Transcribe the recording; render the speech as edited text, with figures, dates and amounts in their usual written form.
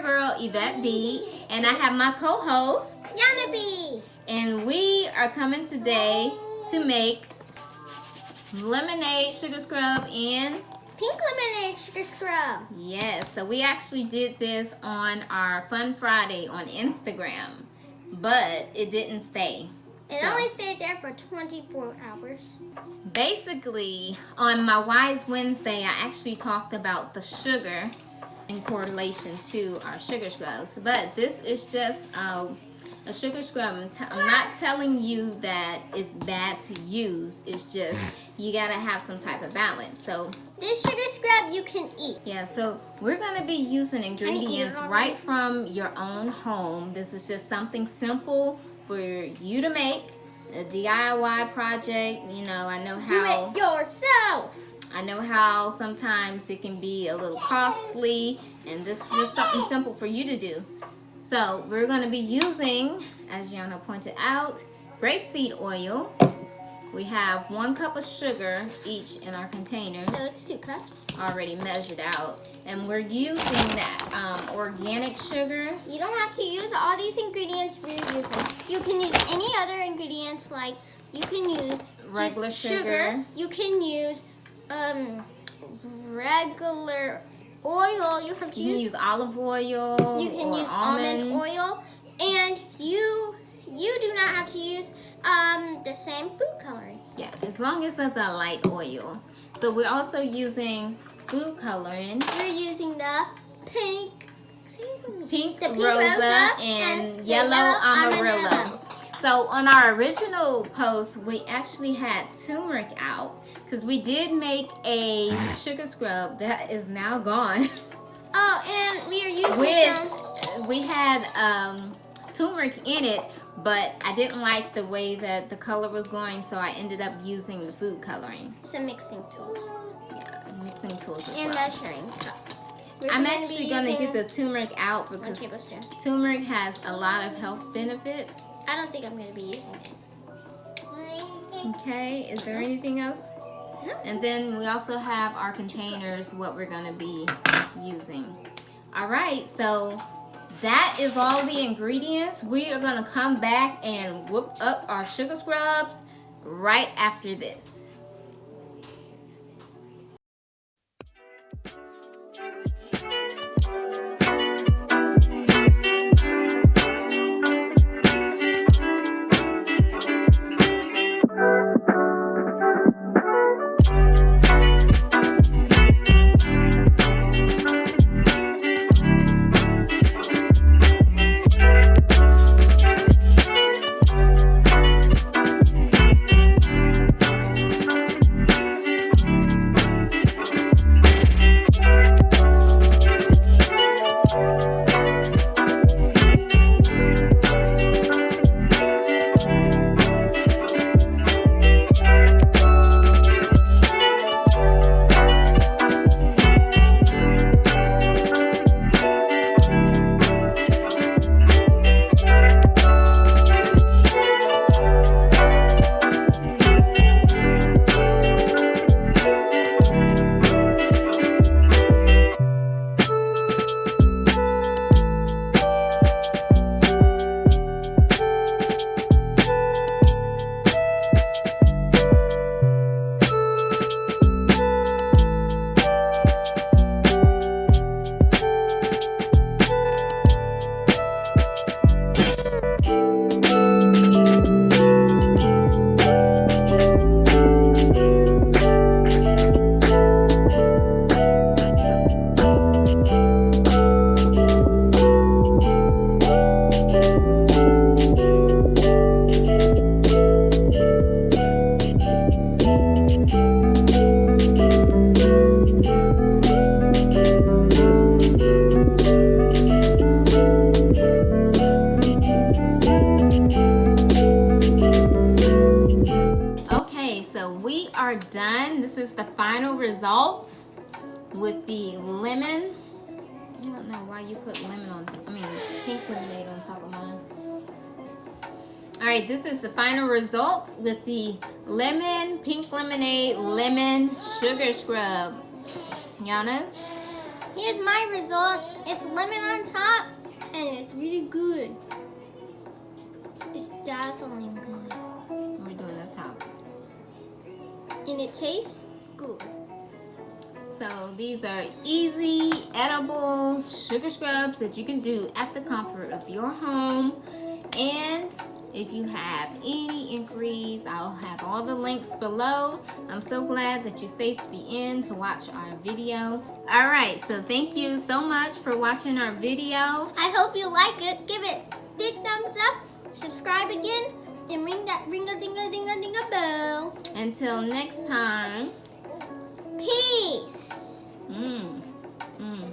girl, Yvette B, and I have my co-host, Yana B. And we are coming today to make lemonade sugar scrub and pink lemonade sugar scrub. Yes, so we actually did this on our Fun Friday on Instagram, but it didn't stay. It only stayed there for 24 hours. Basically, on my Wise Wednesday, I actually talked about the sugar in correlation to our sugar scrubs. But this is just a sugar scrub. I'm not telling you that it's bad to use. It's just you gotta have some type of balance. So this sugar scrub you can eat. Yeah, so we're gonna be using ingredients right from your own home. This is just something simple for you to make, a DIY project. You know, I know how. Do it yourself. I know how sometimes it can be a little costly, and this is just something simple for you to do. So we're going to be using, as Yana pointed out, grapeseed oil. We have 1 cup of sugar each in our containers. So it's 2 cups. Already measured out. And we're using that organic sugar. You don't have to use all these ingredients we're using. You can use any other ingredients, like you can use regular just sugar. You can use regular oil. You have to You can use olive oil. You can or use almond oil, and you do not have to use the same food coloring. Yeah, as long as it's a light oil. So we're also using food coloring. We're using the pink rosa and yellow amarillo. So on our original post, we actually had turmeric out because we did make a sugar scrub that is now gone. Oh, and we are using We had turmeric in it, but I didn't like the way that the color was going, so I ended up using the food coloring. Some mixing tools. Yeah, mixing tools as and well. measuring cups. I'm actually going to get the turmeric out because 1 tablespoon. turmeric has a lot of health benefits. I don't think I'm going to be using it. Okay, is there anything else? No. And then we also have our containers, what we're going to be using. All right, so that is all the ingredients. We are going to come back and whip up our sugar scrubs right after this. are done. This is the final result with the lemon. I don't know why you put lemon on, pink lemonade on top of mine. All right, this is the final result with the lemon, pink lemonade, lemon sugar scrub. Gianna's? Here's my result. It's lemon on top, and it's really good. It's dazzling good. We're doing the top. And it tastes good. So these are easy, edible sugar scrubs that you can do at the comfort of your home. And if you have any inquiries, I'll have all the links below. I'm so glad that you stayed to the end to watch our video. All right, so thank you so much for watching our video. I hope you like it. Give it big thumbs up, subscribe again, and ring that ring-a-ding-a-ding-a-ding-a bell. Until next time. Peace. Mmm. Mmm.